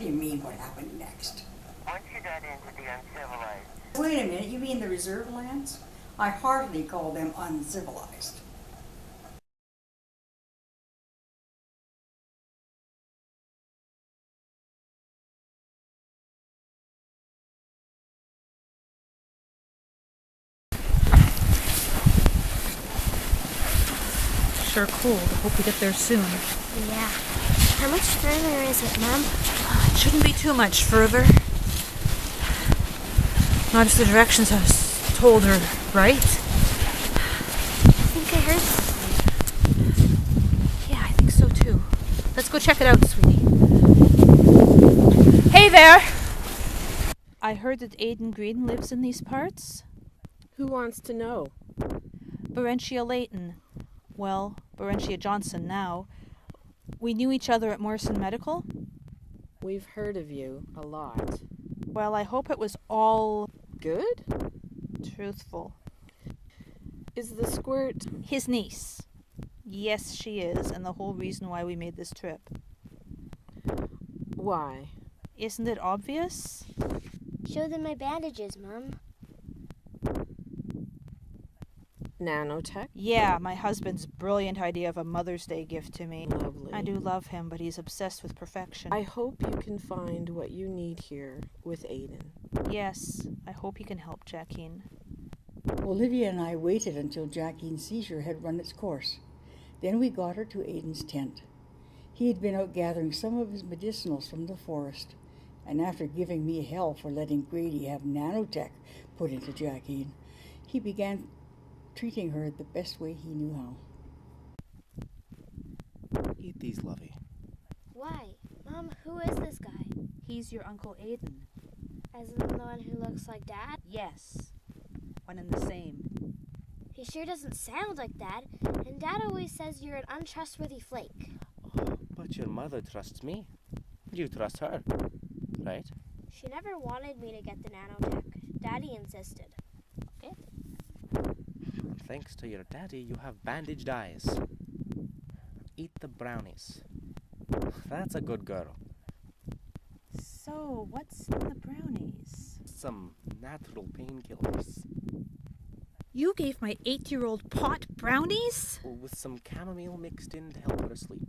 do you mean, what happened next? Once you got into the uncivilized. Wait a minute, you mean the reserve lands? I hardly call them uncivilized. Sure cold. I hope we get there soon. Yeah. How much further is it, Mom? It shouldn't be too much further. Not if the directions I was told are right. I think I heard something. Yeah, I think so too. Let's go check it out, sweetie. Hey there! I heard that Aiden Green lives in these parts. Who wants to know? Berentia Layton. Well, Berentia Johnson now. We knew each other at Morrison Medical. We've heard of you a lot. Well, I hope it was all Good? truthful. Is the squirt... His niece. Yes, she is, and the whole reason why we made this trip. Why? Isn't it obvious? Show them my bandages, Mom. Nanotech? Yeah, my husband's brilliant idea of a Mother's Day gift to me. Lovely. I do love him, but he's obsessed with perfection. I hope you can find what you need here with Aiden. Yes, I hope he can help Jackine. Olivia and I waited until Jackine's seizure had run its course. Then we got her to Aiden's tent. He had been out gathering some of his medicinals from the forest, and after giving me hell for letting Grady have nanotech put into Jackine, he began treating her the best way he knew how. Eat these, lovey. Why? Mom, who is this guy? He's your Uncle Aiden. As in the one who looks like Dad? Yes. One and the same. He sure doesn't sound like Dad, and Dad always says you're an untrustworthy flake. Oh, but your mother trusts me. You trust her, right? She never wanted me to get the nanotech. Daddy insisted. Okay. And thanks to your daddy, you have bandaged eyes. Eat the brownies. That's a good girl. So, what's in the brownies? Some natural painkillers. You gave my 8-year-old pot brownies? With some chamomile mixed in to help her sleep.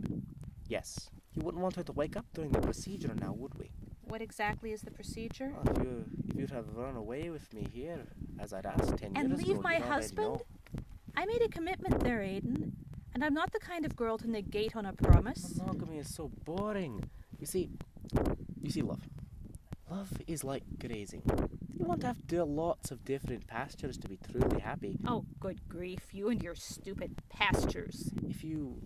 Yes. You wouldn't want her to wake up during the procedure now, would we? What exactly is the procedure? Well, if you'd have run away with me here, as I'd asked 10 And years ago, leave my you'd already husband? know. I made a commitment there, Aiden. And I'm not the kind of girl to negate on a promise. Monogamy is so boring. You see, love. Love is like grazing. You want to have to do lots of different pastures to be truly happy. Oh, good grief, you and your stupid pastures. If you've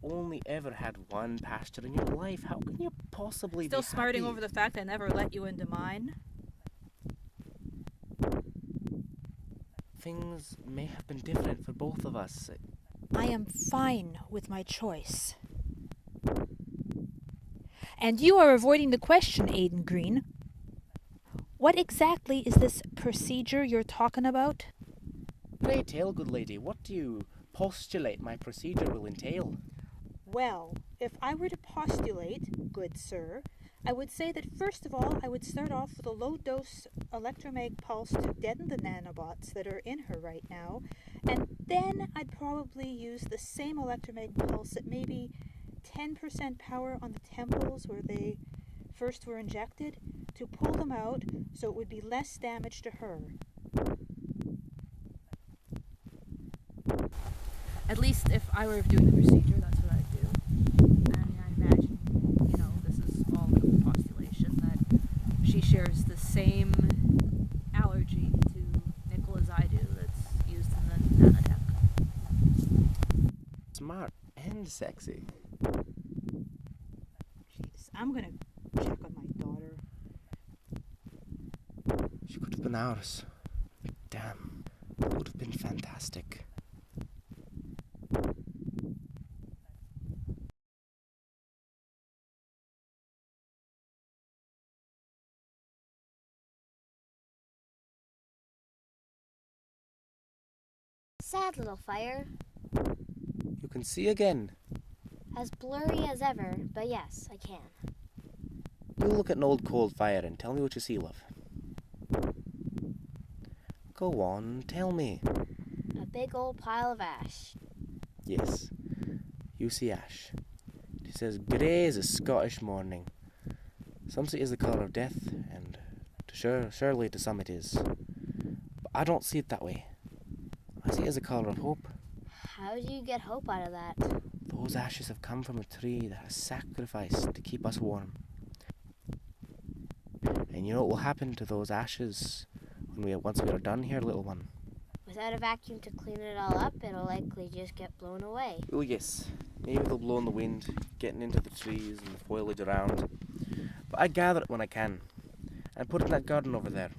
only ever had one pasture in your life, how can you possibly Still be smarting happy? over the fact I never let you into mine? Things may have been different for both of us. I am fine with my choice. And you are avoiding the question, Aiden Green. What exactly is this procedure you're talking about? Pray tell, good lady, what do you postulate my procedure will entail? Well, if I were to postulate, good sir, I would say that first of all I would start off with a low-dose electromagnetic pulse to deaden the nanobots that are in her right now, and then I'd probably use the same electromagnetic pulse at maybe 10% power on the temples where they first were injected to pull them out so it would be less damage to her. At least if I were doing the procedure, that's what I'd do. And I imagine, this is all a postulation, that she shares the same allergy to nickel as I do that's used in the nanotech. Smart and sexy. Jeez, I'm gonna check on my daughter. She could have been ours. Damn, it would have been fantastic. Sad little fire. You can see again. As blurry as ever, but yes, I can. You look at an old cold fire and tell me what you see, love. Go on, tell me. A big old pile of ash. Yes, you see ash. It says grey as a Scottish morning. Some say it is the colour of death, and surely to some it is. But I don't see it that way. I see it as the colour of hope. How do you get hope out of that? Those ashes have come from a tree that has sacrificed to keep us warm. And you know what will happen to those ashes once we are done here, little one? Without a vacuum to clean it all up, it'll likely just get blown away. Well, yes. Maybe they'll blow in the wind, getting into the trees and the foliage around. But I gather it when I can, and put it in that garden over there,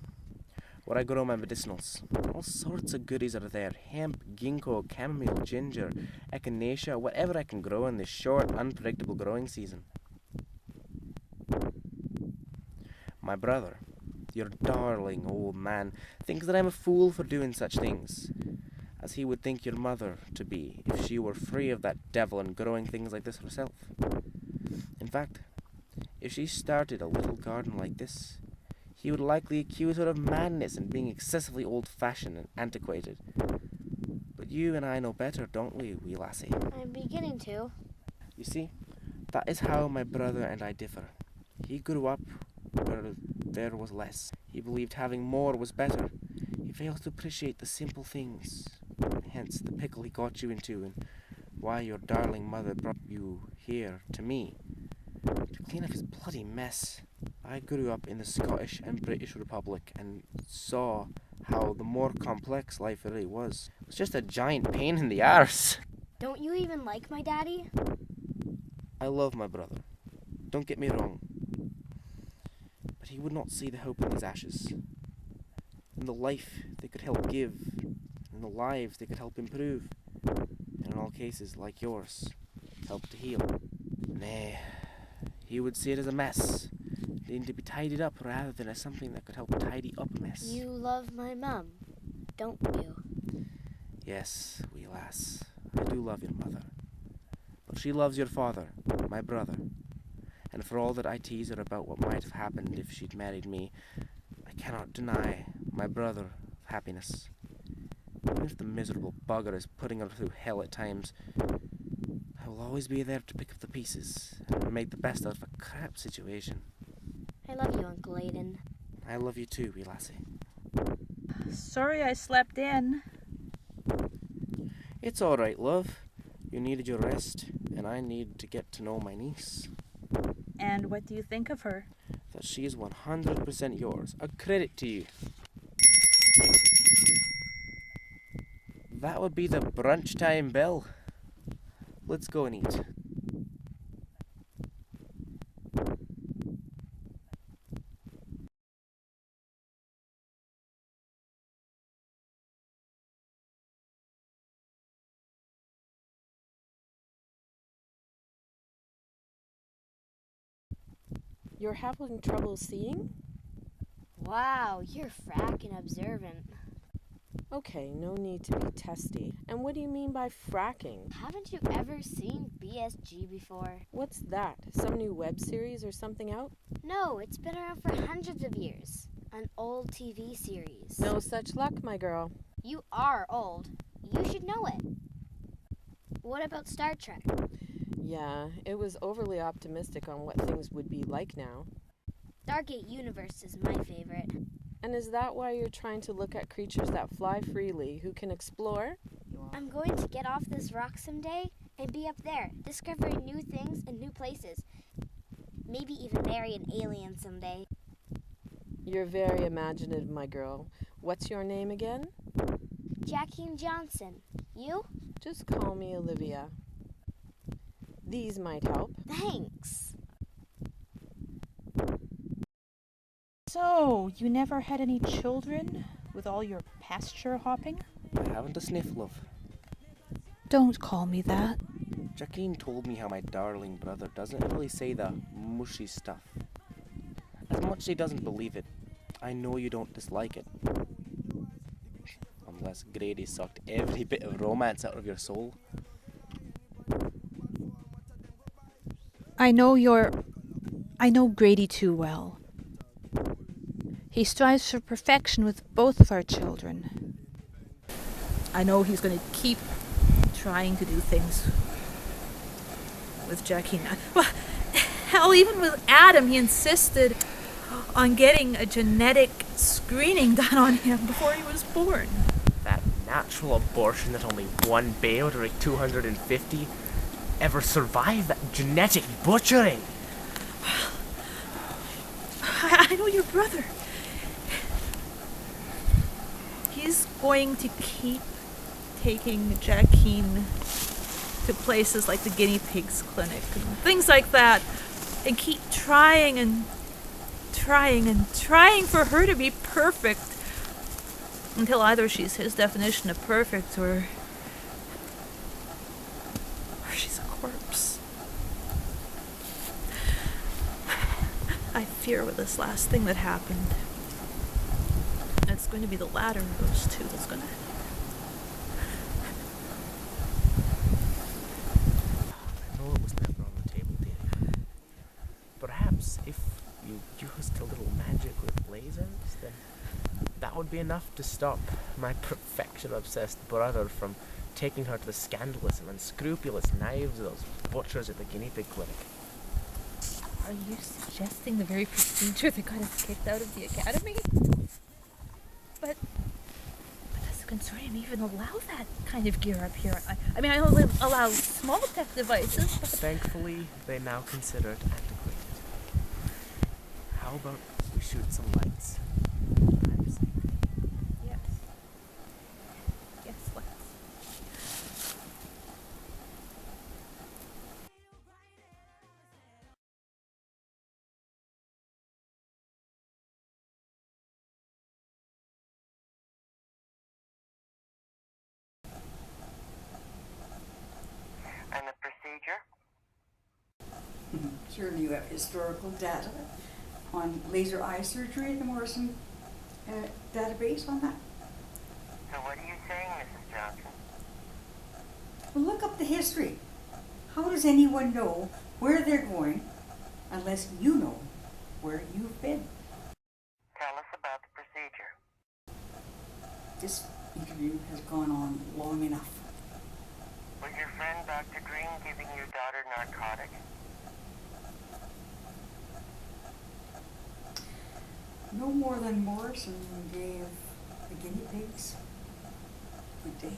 where I grow my medicinals. All sorts of goodies are there. Hemp, ginkgo, chamomile, ginger, echinacea, whatever I can grow in this short, unpredictable growing season. My brother, your darling old man, thinks that I'm a fool for doing such things, as he would think your mother to be if she were free of that devil and growing things like this herself. In fact, if she started a little garden like this, he would likely accuse her of madness and being excessively old-fashioned and antiquated. But you and I know better, don't we, wee lassie? I'm beginning to. You see, that is how my brother and I differ. He grew up where there was less. He believed having more was better. He fails to appreciate the simple things. Hence the pickle he got you into, and why your darling mother brought you here to me, to clean up his bloody mess. I grew up in the Scottish and British Republic and saw how the more complex life really was. It was just a giant pain in the arse. Don't you even like my daddy? I love my brother. Don't get me wrong. But he would not see the hope in these ashes, in the life they could help give, in the lives they could help improve, and in all cases, like yours, help to heal. Nay, he would see it as a mess, needing to be tidied up rather than as something that could help tidy up a mess. You love my mum, don't you? Yes, wee lass, I do love your mother. But she loves your father, my brother. And for all that I tease her about what might have happened if she'd married me, I cannot deny my brother happiness. Even if the miserable bugger is putting her through hell at times, I will always be there to pick up the pieces and make the best out of a crap situation. I love you, Uncle Aiden. I love you too, wee lassie. Sorry I slept in. It's all right, love. You needed your rest, and I need to get to know my niece. And what do you think of her? That she is 100% yours. A credit to you. That would be the brunch time bell. Let's go and eat. You're having trouble seeing? Wow, you're frackin' observant. Okay, no need to be testy. And what do you mean by fracking? Haven't you ever seen BSG before? What's that? Some new web series or something out? No, it's been around for hundreds of years. An old TV series. No such luck, my girl. You are old. You should know it. What about Star Trek? Yeah, it was overly optimistic on what things would be like now. Stargate Universe is my favorite. And is that why you're trying to look at creatures that fly freely, who can explore? I'm going to get off this rock someday and be up there, discovering new things and new places. Maybe even marry an alien someday. You're very imaginative, my girl. What's your name again? Jackine Johnson. You? Just call me Olivia. These might help. Thanks. So, you never had any children with all your pasture hopping? I haven't a sniff, love. Don't call me that. Jackine told me how my darling brother doesn't really say the mushy stuff. As much as he doesn't believe it, I know you don't dislike it. Unless Grady sucked every bit of romance out of your soul. I know Grady too well. He strives for perfection with both of our children. I know he's going to keep trying to do things with Jackine. Well, hell, even with Adam, he insisted on getting a genetic screening done on him before he was born. That natural abortion that only one babe out of like 250 ever survived that genetic butchering. I know your brother. He's going to keep taking Jackine to places like the Guinea Pig Clinic and things like that, and keep trying and trying and trying for her to be perfect until either she's his definition of perfect or she's a corpse. I fear with this last thing that happened, it's going to be the latter of those two that's going to... I know it was never on the table, dear. Perhaps if you used a little magic with lasers, then that would be enough to stop my perfection-obsessed brother from taking her to the scandalous and unscrupulous knives of those butchers at the Guinea Pig Clinic. Are you suggesting the very procedure that got us kicked out of the academy? But does the consortium even allow that kind of gear up here? I mean, I only allow small tech devices, but... Thankfully, they now consider it antiquated. How about we shoot some lights? Yes. Yes, let's. And the procedure? Surely you have historical data on laser eye surgery, the Morrison database on that. So what are you saying, Mrs. Johnson? Well, look up the history. How does anyone know where they're going unless you know where you've been? Tell us about the procedure. This interview has gone on long enough. Was your friend Dr. Green giving your daughter narcotics? No more than Morrison gave the guinea pigs. Good day.